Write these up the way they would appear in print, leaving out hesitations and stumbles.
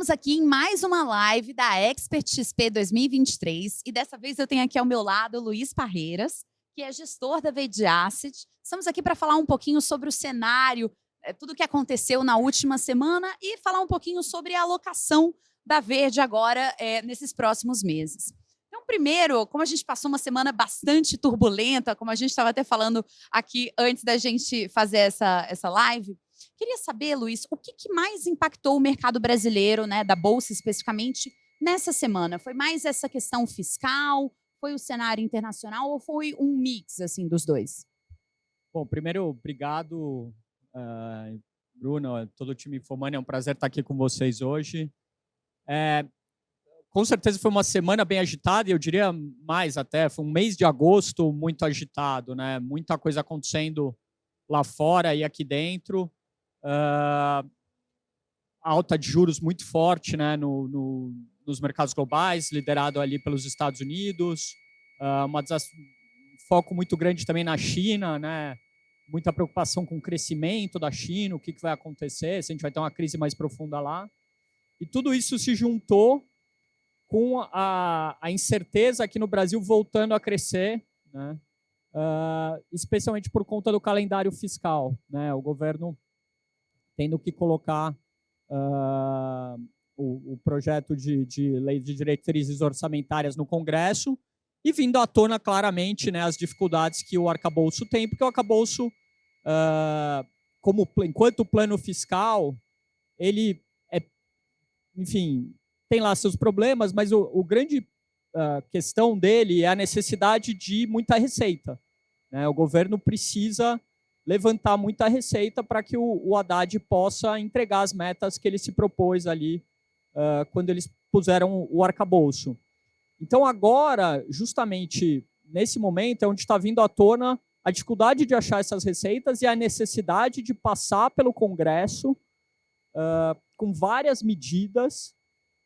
Estamos aqui em mais uma live da Expert XP 2023 e dessa vez eu tenho aqui ao meu lado o Luiz Parreiras, que é gestor da Verde Asset. Estamos aqui para falar um pouquinho sobre o cenário, tudo o que aconteceu na última semana e falar um pouquinho sobre a alocação da Verde agora nesses próximos meses. Então, primeiro, como a gente passou uma semana bastante turbulenta, como a gente estava até falando aqui antes da gente fazer essa live, queria saber, Luiz, o que mais impactou o mercado brasileiro, né, da Bolsa especificamente, nessa semana? Foi mais essa questão fiscal? Foi o cenário internacional ou foi um mix assim, dos dois? Bom, primeiro, obrigado, Bruno, todo o time Infomani, é um prazer estar aqui com vocês hoje. Com certeza foi uma semana bem agitada, e eu diria mais até, foi um mês de agosto muito agitado, né? Muita coisa acontecendo lá fora e aqui dentro. Alta de juros muito forte, né, nos mercados globais, liderado ali pelos Estados Unidos. Foco muito grande também na China, né? Muita preocupação com o crescimento da China, o que vai acontecer, se a gente vai ter uma crise mais profunda lá. E tudo isso se juntou com a incerteza aqui no Brasil voltando a crescer, né? Especialmente por conta do calendário fiscal, né? O governo tendo que colocar o projeto de lei de diretrizes orçamentárias no Congresso e vindo à tona claramente, né, as dificuldades que o arcabouço tem, porque o arcabouço, enquanto plano fiscal, ele enfim, tem lá seus problemas, mas o grande questão dele é a necessidade de muita receita, né? O governo precisa levantar muita receita para que o Haddad possa entregar as metas que ele se propôs ali quando eles puseram o arcabouço. Então, agora, justamente nesse momento, é onde está vindo à tona a dificuldade de achar essas receitas e a necessidade de passar pelo Congresso com várias medidas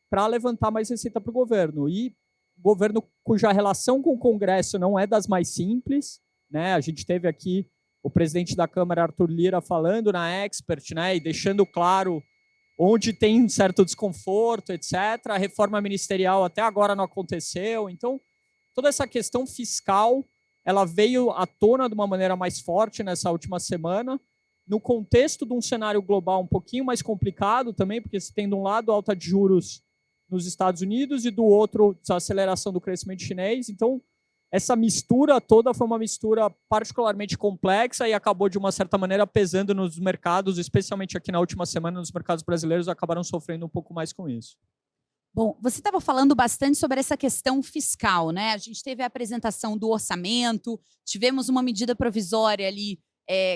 para levantar mais receita para o governo. E o governo cuja relação com o Congresso não é das mais simples, né? A gente teve aqui o presidente da Câmara, Arthur Lira, falando na Expert, né, e deixando claro onde tem um certo desconforto, etc. A reforma ministerial até agora não aconteceu. Então, toda essa questão fiscal, ela veio à tona de uma maneira mais forte nessa última semana, no contexto de um cenário global um pouquinho mais complicado também, porque você tem de um lado alta de juros nos Estados Unidos e do outro a aceleração do crescimento chinês. Então, essa mistura toda foi uma mistura particularmente complexa e acabou, de uma certa maneira, pesando nos mercados, especialmente aqui na última semana, nos mercados brasileiros, acabaram sofrendo um pouco mais com isso. Bom, você estava falando bastante sobre essa questão fiscal, né? A gente teve a apresentação do orçamento, tivemos uma medida provisória ali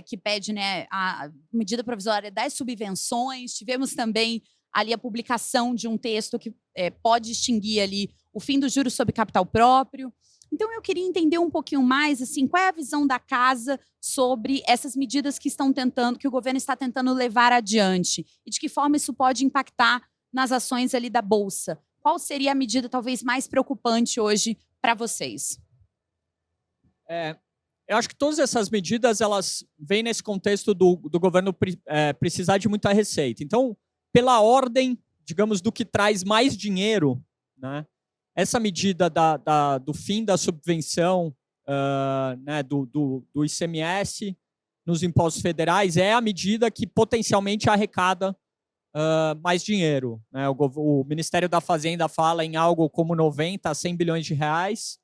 que pede, né, a medida provisória das subvenções, tivemos também ali a publicação de um texto que pode extinguir ali o fim dos juros sobre capital próprio. Então, eu queria entender um pouquinho mais, assim, qual é a visão da casa sobre essas medidas que o governo está tentando levar adiante e de que forma isso pode impactar nas ações ali da Bolsa. Qual seria a medida talvez mais preocupante hoje para vocês? Eu acho que todas essas medidas, elas vêm nesse contexto do governo precisar de muita receita. Então, pela ordem, digamos, do que traz mais dinheiro, né? Essa medida do fim da subvenção, né, do ICMS nos impostos federais é a medida que potencialmente arrecada mais dinheiro, né? O Ministério da Fazenda fala em algo como 90 a 100 bilhões de reais.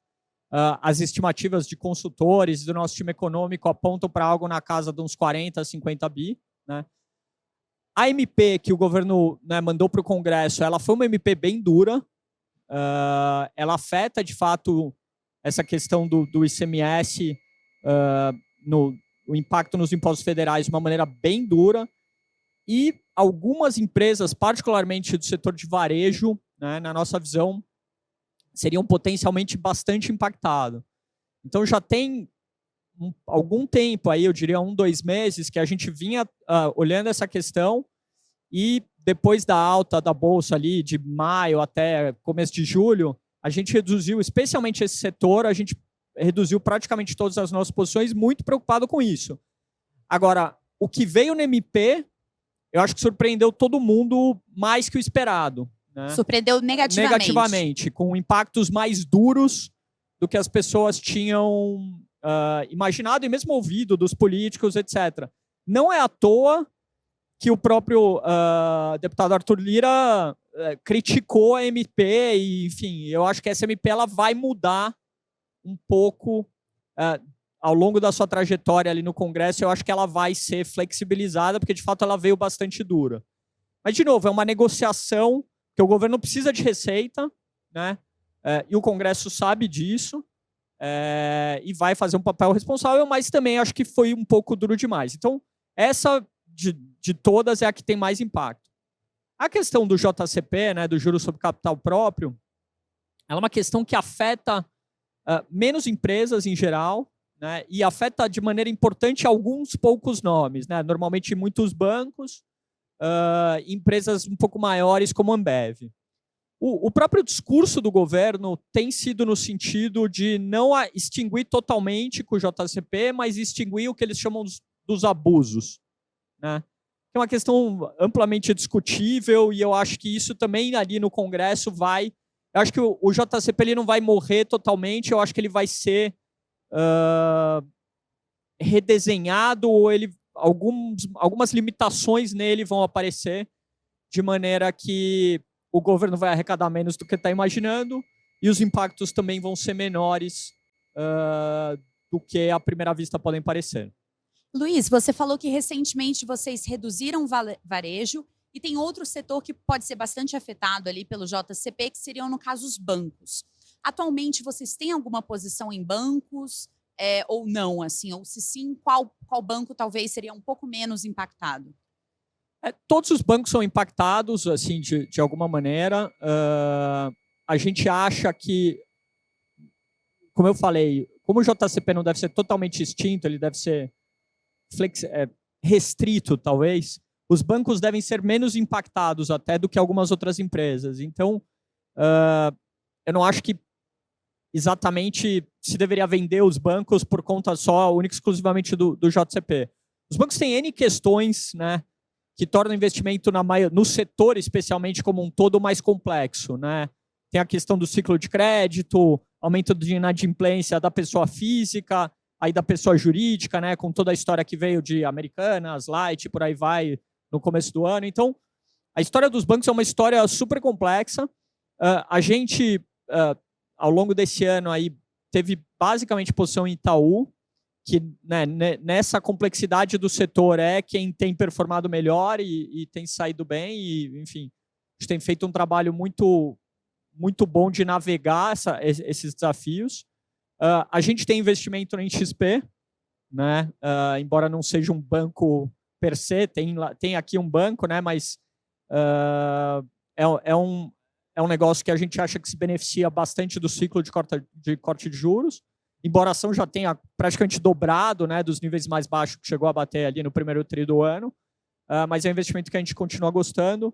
As estimativas de consultores do nosso time econômico apontam para algo na casa de uns 40 a 50 bi, né? A MP que o governo, né, mandou para o Congresso, ela foi uma MP bem dura. Ela afeta, de fato, essa questão do ICMS, o impacto nos impostos federais de uma maneira bem dura. E algumas empresas, particularmente do setor de varejo, né, na nossa visão, seriam potencialmente bastante impactados. Então, já tem algum tempo, aí, eu diria 1, 2 meses, que a gente vinha olhando essa questão e depois da alta da Bolsa ali, de maio até começo de julho, a gente reduziu, especialmente esse setor, a gente reduziu praticamente todas as nossas posições, muito preocupado com isso. Agora, o que veio no MP, eu acho que surpreendeu todo mundo mais que o esperado. Né? Surpreendeu negativamente. Negativamente, com impactos mais duros do que as pessoas tinham imaginado e mesmo ouvido dos políticos, etc. Não é à toa que o próprio deputado Arthur Lira criticou a MP e, enfim, eu acho que essa MP ela vai mudar um pouco ao longo da sua trajetória ali no Congresso. Eu acho que ela vai ser flexibilizada, porque de fato ela veio bastante dura. Mas, de novo, é uma negociação que o governo precisa de receita, né? E o Congresso sabe disso, e vai fazer um papel responsável, mas também acho que foi um pouco duro demais. Então, essa de todas é a que tem mais impacto. A questão do JCP, né, do juros sobre capital próprio, ela é uma questão que afeta menos empresas em geral, né, e afeta de maneira importante alguns poucos nomes, né, normalmente muitos bancos, empresas um pouco maiores como a Ambev. O próprio discurso do governo tem sido no sentido de não extinguir totalmente com o JCP, mas extinguir o que eles chamam dos abusos. Né? É uma questão amplamente discutível e eu acho que isso também ali no Congresso vai... Eu acho que o JCP ele não vai morrer totalmente, eu acho que ele vai ser redesenhado ou algumas limitações nele vão aparecer de maneira que o governo vai arrecadar menos do que está imaginando e os impactos também vão ser menores do que à primeira vista podem parecer. Luiz, você falou que recentemente vocês reduziram o varejo e tem outro setor que pode ser bastante afetado ali pelo JCP, que seriam, no caso, os bancos. Atualmente, vocês têm alguma posição em bancos ou não? Assim, ou se sim, qual banco talvez seria um pouco menos impactado? Todos os bancos são impactados, assim, de alguma maneira. A gente acha que, como eu falei, como o JCP não deve ser totalmente extinto, ele deve ser restrito, talvez, os bancos devem ser menos impactados até do que algumas outras empresas. Então, eu não acho que exatamente se deveria vender os bancos por conta só, única e exclusivamente do JCP. Os bancos têm N questões, né, que tornam o investimento no setor, especialmente como um todo, mais complexo. Né? Tem a questão do ciclo de crédito, aumento de inadimplência da pessoa física, aí da pessoa jurídica, né, com toda a história que veio de Americanas, Light, por aí vai, no começo do ano. Então, a história dos bancos é uma história super complexa. A gente, ao longo desse ano, aí, teve basicamente posição em Itaú, que né, nessa complexidade do setor é quem tem performado melhor e tem saído bem. E, enfim, a gente tem feito um trabalho muito, muito bom de navegar esses desafios. A gente tem investimento em XP, né? Embora não seja um banco per se, tem aqui um banco, né? Mas é um negócio que a gente acha que se beneficia bastante do ciclo de corte de juros, embora a ação já tenha praticamente dobrado, né, dos níveis mais baixos que chegou a bater ali no primeiro tri do ano, mas é um investimento que a gente continua gostando.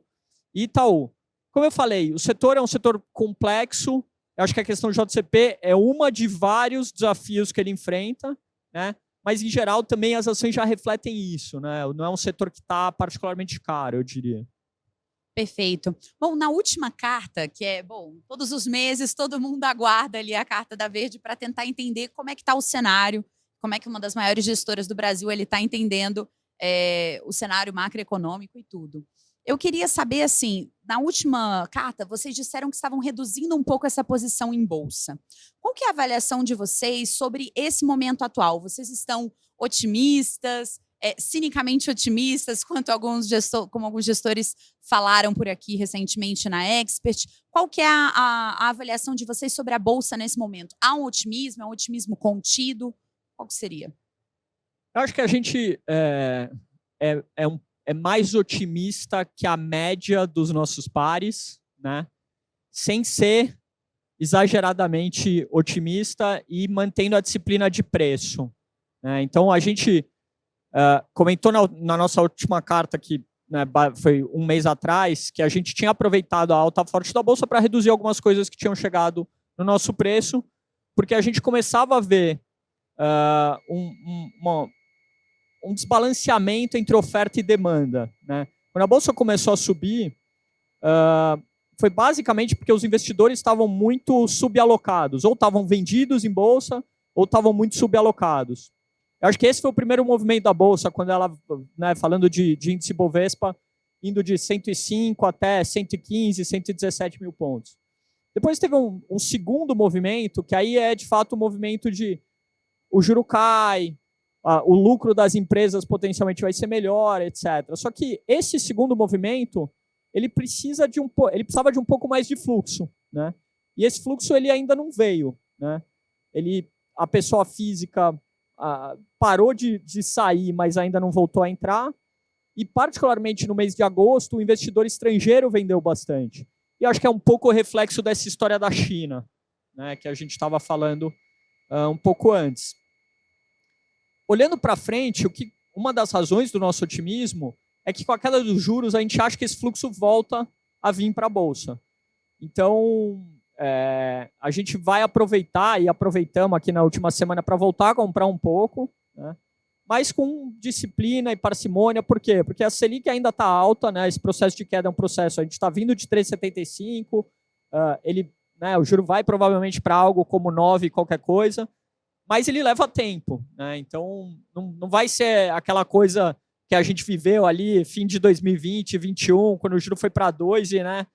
E Itaú, como eu falei, o setor é um setor complexo. Eu acho que a questão do JCP é uma de vários desafios que ele enfrenta, né? Mas, em geral, também as ações já refletem isso. Né? Não é um setor que está particularmente caro, eu diria. Perfeito. Bom, na última carta, que todos os meses todo mundo aguarda ali a carta da Verde para tentar entender como é que está o cenário, como é que uma das maiores gestoras do Brasil está entendendo o cenário macroeconômico e tudo. Eu queria saber, assim, na última carta, vocês disseram que estavam reduzindo um pouco essa posição em bolsa. Qual que é a avaliação de vocês sobre esse momento atual? Vocês estão otimistas, cinicamente otimistas, como alguns gestores falaram por aqui recentemente na Expert? Qual que é a avaliação de vocês sobre a bolsa nesse momento? Há um otimismo? É um otimismo contido? Qual que seria? Eu acho que a gente é mais otimista que a média dos nossos pares, né? Sem ser exageradamente otimista e mantendo a disciplina de preço. Né? Então, a gente comentou na nossa última carta, que né, foi um mês atrás, que a gente tinha aproveitado a alta forte da Bolsa para reduzir algumas coisas que tinham chegado no nosso preço, porque a gente começava a ver um desbalanceamento entre oferta e demanda. Né? Quando a bolsa começou a subir, foi basicamente porque os investidores estavam muito subalocados, ou estavam vendidos em bolsa, ou estavam muito subalocados. Eu acho que esse foi o primeiro movimento da bolsa, quando ela, né, falando de índice Bovespa, indo de 105 até 115, 117 mil pontos. Depois teve um segundo movimento, que aí é de fato o movimento de o juro cai, o lucro das empresas potencialmente vai ser melhor, etc. Só que esse segundo movimento, ele precisava de um pouco mais de fluxo, né? E esse fluxo ele ainda não veio, né? A pessoa física parou de sair, mas ainda não voltou a entrar. E, particularmente no mês de agosto, o investidor estrangeiro vendeu bastante. E acho que é um pouco o reflexo dessa história da China, né, que a gente estava falando um pouco antes. Olhando para frente, uma das razões do nosso otimismo é que, com a queda dos juros, a gente acha que esse fluxo volta a vir para a Bolsa. Então, a gente vai aproveitar, e aproveitamos aqui na última semana para voltar a comprar um pouco, né? Mas com disciplina e parcimônia. Por quê? Porque a Selic ainda está alta, né? Esse processo de queda é um processo, a gente está vindo de 3,75, né, o juro vai provavelmente para algo como 9 qualquer coisa, mas ele leva tempo, né? Então não vai ser aquela coisa que a gente viveu ali fim de 2020, 2021, quando o juro foi para 2 e, né,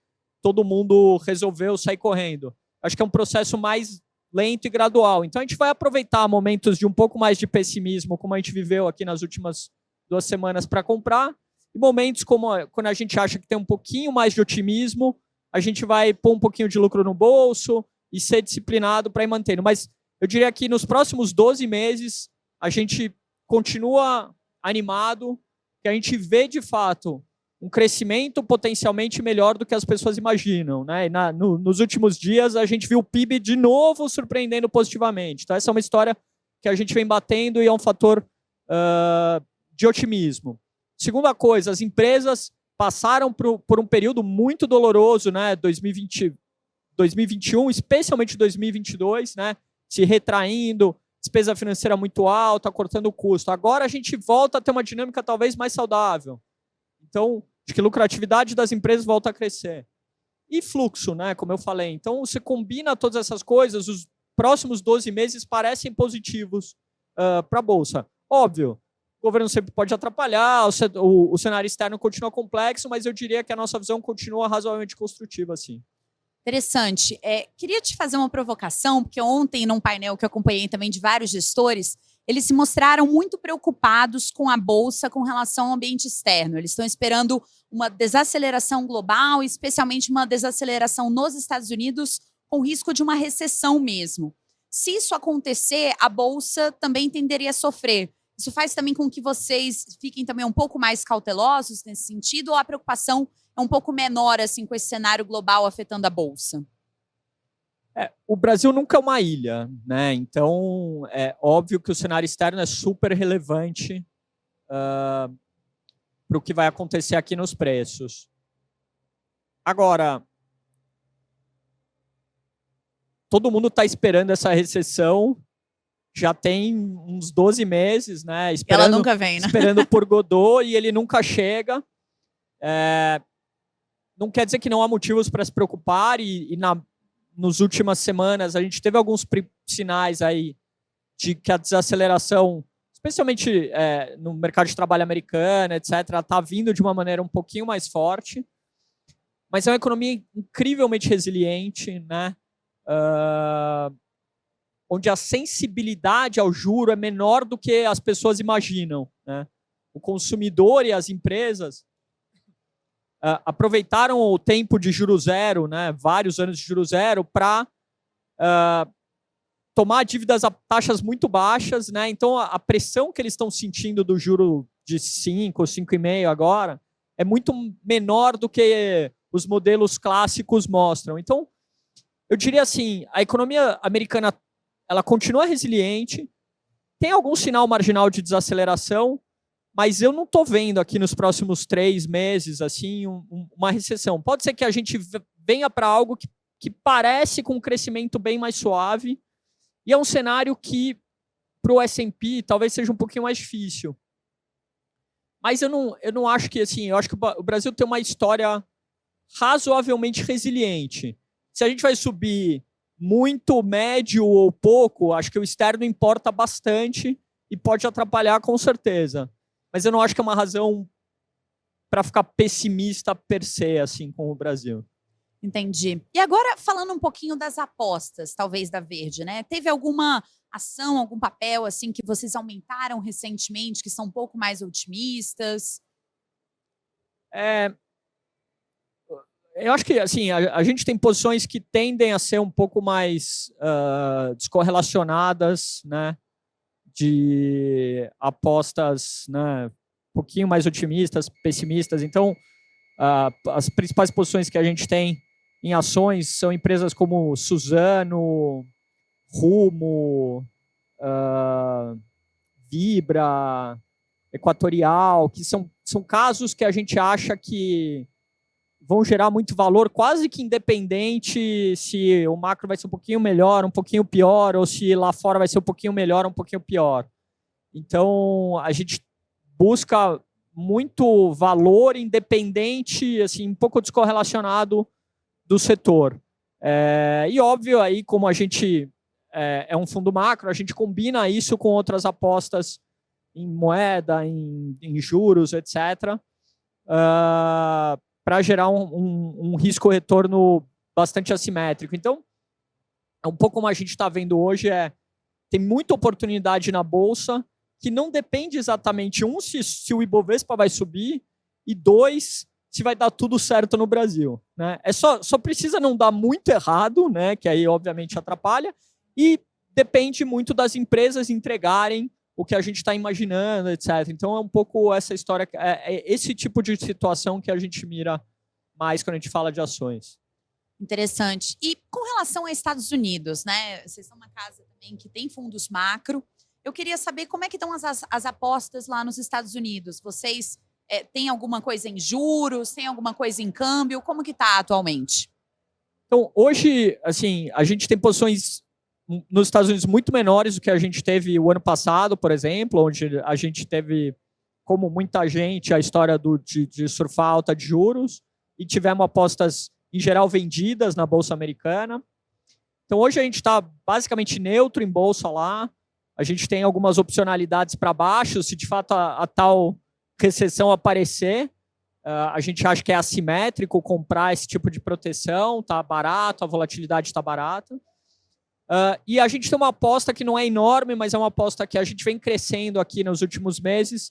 todo mundo resolveu sair correndo. Acho que é um processo mais lento e gradual. Então, a gente vai aproveitar momentos de um pouco mais de pessimismo, como a gente viveu aqui nas últimas 2 semanas, para comprar, e momentos como quando a gente acha que tem um pouquinho mais de otimismo, a gente vai pôr um pouquinho de lucro no bolso e ser disciplinado para ir mantendo. Mas eu diria que nos próximos 12 meses, a gente continua animado, que a gente vê, de fato, um crescimento potencialmente melhor do que as pessoas imaginam, né? E nos últimos dias, a gente viu o PIB de novo surpreendendo positivamente. Então, essa é uma história que a gente vem batendo e é um fator de otimismo. Segunda coisa, as empresas passaram por um período muito doloroso, né? 2020, 2021, especialmente 2022, né? Se retraindo, despesa financeira muito alta, cortando o custo. Agora a gente volta a ter uma dinâmica talvez mais saudável. Então, acho que a lucratividade das empresas volta a crescer. E fluxo, né, como eu falei. Então, você combina todas essas coisas, os próximos 12 meses parecem positivos para a Bolsa. Óbvio, o governo sempre pode atrapalhar, o cenário externo continua complexo, mas eu diria que a nossa visão continua razoavelmente construtiva, assim. Interessante. Queria te fazer uma provocação, porque ontem, num painel que eu acompanhei também de vários gestores, eles se mostraram muito preocupados com a Bolsa com relação ao ambiente externo. Eles estão esperando uma desaceleração global, especialmente uma desaceleração nos Estados Unidos, com risco de uma recessão mesmo. Se isso acontecer, a Bolsa também tenderia a sofrer. Isso faz também com que vocês fiquem também um pouco mais cautelosos nesse sentido, ou a preocupação é um pouco menor assim, com esse cenário global afetando a Bolsa? O Brasil nunca é uma ilha, né? Então, é óbvio que o cenário externo é super relevante para o que vai acontecer aqui nos preços. Agora, todo mundo está esperando essa recessão, já tem uns 12 meses, né? Ela nunca vem, né? Esperando por Godot e ele nunca chega. Não quer dizer que não há motivos para se preocupar nos últimas semanas, a gente teve alguns sinais aí de que a desaceleração, especialmente no mercado de trabalho americano, etc., está vindo de uma maneira um pouquinho mais forte. Mas é uma economia incrivelmente resiliente, né? Onde a sensibilidade ao juro é menor do que as pessoas imaginam, né? O consumidor e as empresas aproveitaram o tempo de juro zero, né, vários anos de juro zero, para tomar dívidas a taxas muito baixas, né? Então, a pressão que eles estão sentindo do juro de 5, 5,5 agora é muito menor do que os modelos clássicos mostram. Então, eu diria assim, a economia americana ela continua resiliente, tem algum sinal marginal de desaceleração, mas eu não estou vendo aqui nos próximos 3 meses assim, uma recessão. Pode ser que a gente venha para algo que parece com um crescimento bem mais suave, e é um cenário que, para o S&P, talvez seja um pouquinho mais difícil. Mas eu não acho que, assim, eu acho que o Brasil tem uma história razoavelmente resiliente. Se a gente vai subir muito, médio ou pouco, acho que o externo importa bastante e pode atrapalhar com certeza. Mas eu não acho que é uma razão para ficar pessimista per se, assim, com o Brasil. Entendi. E agora, falando um pouquinho das apostas, talvez, da Verde, né? Teve alguma ação, algum papel, assim, que vocês aumentaram recentemente, que são um pouco mais otimistas? Eu acho que, assim, a gente tem posições que tendem a ser um pouco mais descorrelacionadas, né? De apostas, né? Um pouquinho mais otimistas, pessimistas. Então, as principais posições que a gente tem em ações são empresas como Suzano, Rumo, Vibra, Equatorial, que são casos que a gente acha que vão gerar muito valor, quase que independente se o macro vai ser um pouquinho melhor, um pouquinho pior, ou se lá fora vai ser um pouquinho melhor, um pouquinho pior. Então, a gente busca muito valor independente, assim, um pouco descorrelacionado do setor. E óbvio, aí como a gente é um fundo macro, a gente combina isso com outras apostas em moeda, em juros, etc., para gerar um risco-retorno bastante assimétrico. Então, um pouco como a gente está vendo hoje, tem muita oportunidade na Bolsa, que não depende exatamente, se o Ibovespa vai subir, e dois, se vai dar tudo certo no Brasil. Né? Só precisa não dar muito errado, né? Que aí obviamente atrapalha, e depende muito das empresas entregarem o que a gente está imaginando, etc. Então é um pouco essa história, esse tipo de situação que a gente mira mais quando a gente fala de ações. Interessante. E com relação aos Estados Unidos, né? Vocês são uma casa também que tem fundos macro. Eu queria saber como é que estão as apostas lá nos Estados Unidos. Vocês têm alguma coisa em juros? Tem alguma coisa em câmbio? Como que está atualmente? Então, hoje, assim, a gente tem posições nos Estados Unidos muito menores do que a gente teve o ano passado, por exemplo, onde a gente teve, como muita gente, a história de surfar alta de juros, e tivemos apostas, em geral, vendidas na Bolsa Americana. Então, hoje a gente está basicamente neutro em Bolsa lá. A gente tem algumas opcionalidades para baixo, se de fato a tal recessão aparecer. A gente acha que é assimétrico comprar esse tipo de proteção, está barato, a volatilidade está barata. E a gente tem uma aposta que não é enorme, mas é uma aposta que a gente vem crescendo aqui nos últimos meses,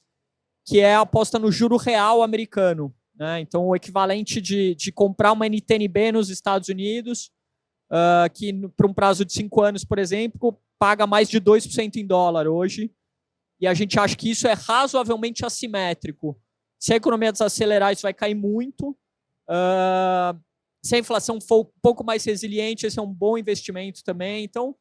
que é a aposta no juro real americano. Né? Então, o equivalente de comprar uma NTNB nos Estados Unidos, que para um prazo de 5 anos, por exemplo, paga mais de 2% em dólar hoje. E a gente acha que isso é razoavelmente assimétrico. Se a economia desacelerar, isso vai cair muito. Se a inflação for um pouco mais resiliente, esse é um bom investimento também. Então,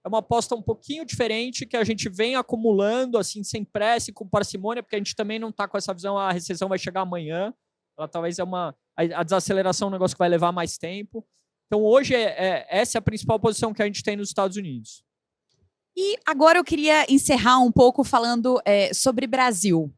é uma aposta um pouquinho diferente que a gente vem acumulando assim sem pressa e com parcimônia, porque a gente também não está com essa visão, a recessão vai chegar amanhã. Ela talvez a desaceleração é um negócio que vai levar mais tempo. Então, hoje, essa é a principal posição que a gente tem nos Estados Unidos. E agora eu queria encerrar um pouco falando sobre Brasil.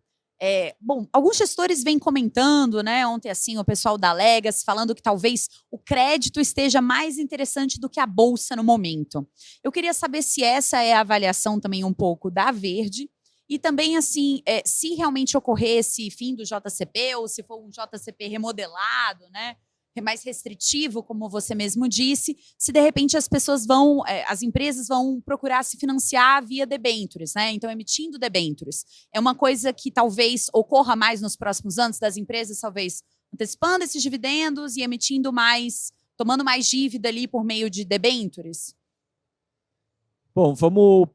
Bom, alguns gestores vêm comentando, né? Ontem, assim, o pessoal da Legacy falando que talvez o crédito esteja mais interessante do que a bolsa no momento. Eu queria saber se essa é a avaliação também um pouco da Verde e também, assim, se realmente ocorrer esse fim do JCP ou se for um JCP remodelado, né? Mais restritivo, como você mesmo disse, se de repente as empresas vão procurar se financiar via debêntures, né? Então, emitindo debêntures. É uma coisa que talvez ocorra mais nos próximos anos, das empresas talvez antecipando esses dividendos e emitindo mais, tomando mais dívida ali por meio de debêntures? Bom, vamos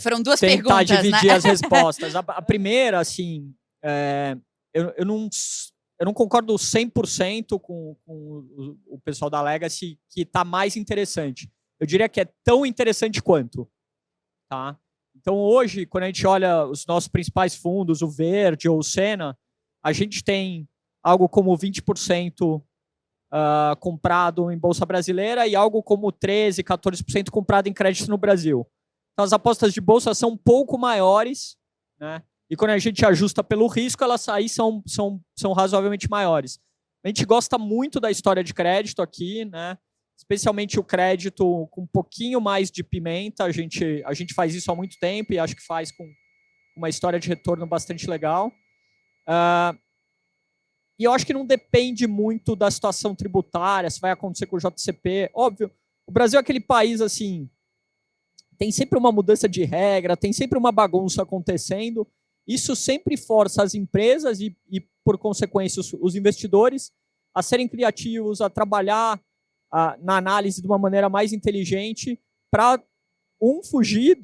foram duas tentar perguntas, dividir né? as respostas. A primeira, assim, eu não concordo 100% com o pessoal da Legacy que está mais interessante. Eu diria que é tão interessante quanto. Tá? Então, hoje, quando a gente olha os nossos principais fundos, o Verde ou o Sena, a gente tem algo como 20% comprado em Bolsa Brasileira e algo como 13%, 14% comprado em crédito no Brasil. Então, as apostas de Bolsa são um pouco maiores, né? e quando a gente ajusta pelo risco, elas aí são razoavelmente maiores. A gente gosta muito da história de crédito aqui, né? Especialmente o crédito com um pouquinho mais de pimenta. A gente faz isso há muito tempo e acho que faz com uma história de retorno bastante legal. E eu acho que não depende muito da situação tributária, se vai acontecer com o JCP. Óbvio, o Brasil é aquele país, assim, tem sempre uma mudança de regra, tem sempre uma bagunça acontecendo. Isso sempre força as empresas e por consequência, os investidores a serem criativos, a trabalhar na análise de uma maneira mais inteligente para, fugir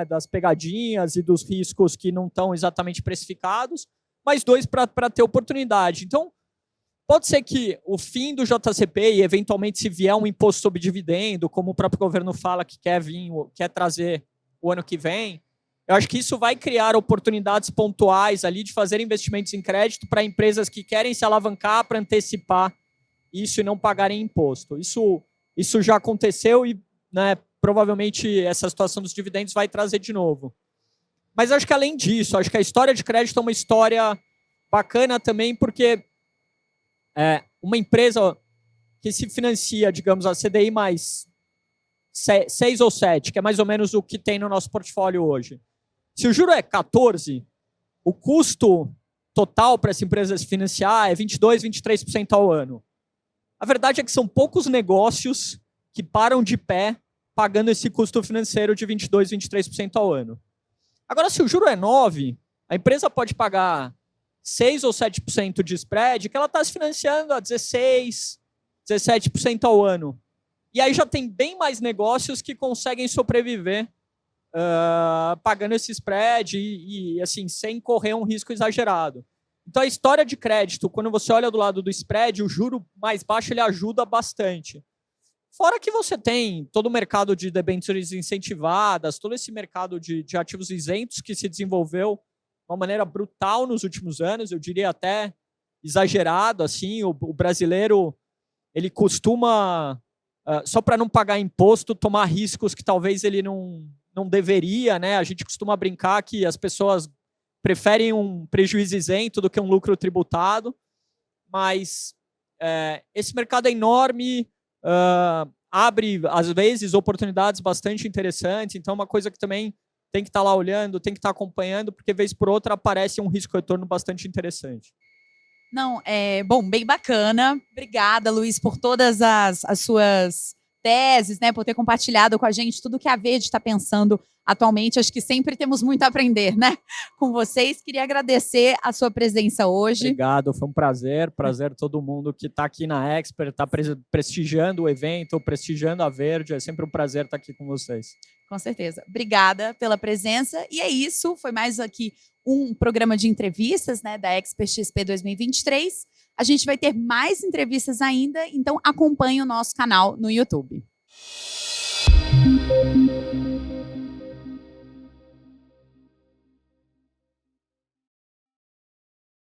das pegadinhas e dos riscos que não estão exatamente precificados, mas 2, para ter oportunidade. Então, pode ser que o fim do JCP e, eventualmente, se vier um imposto sobre dividendo, como o próprio governo fala que quer trazer o ano que vem, eu acho que isso vai criar oportunidades pontuais ali de fazer investimentos em crédito para empresas que querem se alavancar para antecipar isso e não pagarem imposto. Isso já aconteceu e, né, provavelmente essa situação dos dividendos vai trazer de novo. Mas acho que, além disso, acho que a história de crédito é uma história bacana também, porque uma empresa que se financia, digamos, a CDI mais 6 ou 7, que é mais ou menos o que tem no nosso portfólio hoje. Se o juro é 14, o custo total para essa empresa se financiar é 22%, 23% ao ano. A verdade é que são poucos negócios que param de pé pagando esse custo financeiro de 22%, 23% ao ano. Agora, se o juro é 9, a empresa pode pagar 6 ou 7% de spread, que ela está se financiando a 16%, 17% ao ano. E aí já tem bem mais negócios que conseguem sobreviver pagando esse spread e assim, sem correr um risco exagerado. Então, a história de crédito, quando você olha do lado do spread, o juro mais baixo ele ajuda bastante. Fora que você tem todo o mercado de debêntures incentivadas, todo esse mercado de ativos isentos que se desenvolveu de uma maneira brutal nos últimos anos, eu diria até exagerado. Assim, o brasileiro ele costuma, só para não pagar imposto, tomar riscos que talvez ele não deveria, né? A gente costuma brincar que as pessoas preferem um prejuízo isento do que um lucro tributado, mas esse mercado é enorme, abre, às vezes, oportunidades bastante interessantes, então é uma coisa que também tem que estar lá olhando, tem que estar acompanhando, porque, vez por outra, aparece um risco-retorno bastante interessante. Não, bom, bem bacana. Obrigada, Luiz, por todas as suas teses, né, por ter compartilhado com a gente tudo que a Verde está pensando atualmente. Acho que sempre temos muito a aprender, né, com vocês. Queria agradecer a sua presença hoje. Obrigado, foi um prazer todo mundo que está aqui na Expert, está prestigiando o evento, prestigiando a Verde. É sempre um prazer estar aqui com vocês. Com certeza. Obrigada pela presença. E é isso, foi mais aqui um programa de entrevistas, né, da Expert XP 2023. A gente vai ter mais entrevistas ainda, então acompanhe o nosso canal no YouTube.